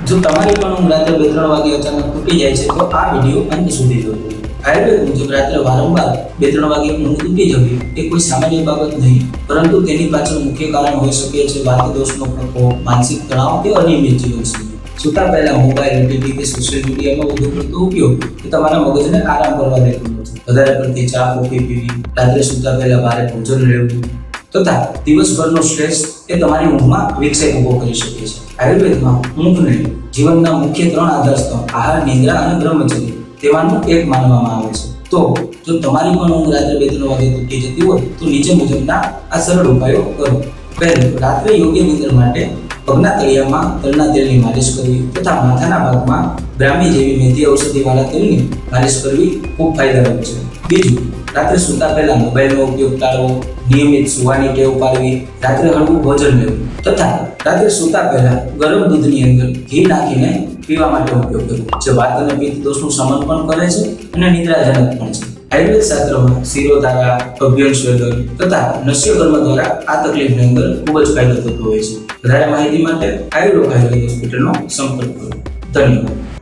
જો તમારી પણ ઊંઘ રાત્રે 2-3 વાગે અચાનક તૂટી જાય છે તો આ વિડીયો અંત સુધી જોજો। આયુર્વેદ મુજબ રાત્રે વારંવાર 2-3 વાગે ઊંઘ તૂટી જવી એ કોઈ સામાન્ય બાબત નહીં, પરંતુ તેની પાછળ મુખ્ય કારણ હોઈ શકે છે વાતદોષનો પ્રકોપ, માનસિક તણાવ કે અનિયમિત જીવનશૈલી। સૂતા પહેલા મોબાઈલ, ટીવી કે સોશિયલ મીડિયાનો વધુ પડતો ઉપયોગ એ તમારા મગજને આરામ કરવા દેતું નથી। વધારે પડતી ચા કોફી પીવી, રાત્રે સૂતા પહેલા ભારે ભોજન લેવું તથા દિવસભરનો સ્ટ્રેસ એ તમારી ઊંઘમાં વિક્ષેપ ઊભો કરી શકે છે। આયુર્વેદમાં ઊંઘને જીવનના મુખ્ય 3 આધારસ્તંભ આહાર, નિદ્રા અને બ્રહ્મચર્ય તેમાંનું એક માનવામાં આવે છે। તો જો તમારી પણ ઊંઘ રાત્રે 2-3 વાગે તૂટી જતી હોય તો નીચે મુજબના આ સરળ ઉપાયો કરો। પહેલું, રાત્રે યોગ્ય નિંદ્રા માટે પગના તળિયામાં તલના તેલની માલિશ કરવી તથા માથાના ભાગમાં બ્રાહ્મી જેવી મેથી ઔષધિવાળા તેલની માલિશ કરવી ખૂબ ફાયદાકારક છે। બીજું, રાત્રે સૂતા પહેલા મોબાઈલનો ઉપયોગ ટાળવો, નિયમિત સુવાની ટેવ પાડવી, રાત્રે હળવું ભોજન લેવું તથા રાત્રે સૂતા પહેલા ગરમ દૂધની અંદર ઘી નાખીને પીવા માટે ઉપયોગ કરવો, જે વાત અને પિત્ત દોષનું શમન પણ કરે છે અને નિદ્રાજનક પણ છે। આયુર્વેદ શાસ્ત્રમાં શિરોધારા, અભ્યંગસ્વેદન તથા નસ્યકર્મ દ્વારા આ તકલીફની અંદર ખૂબ જ ફાયદો થતો હોય છે। વધારે માહિતી માટે આયુર્વેદ હોસ્પિટલનો સંપર્ક કરો। ધન્યવાદ।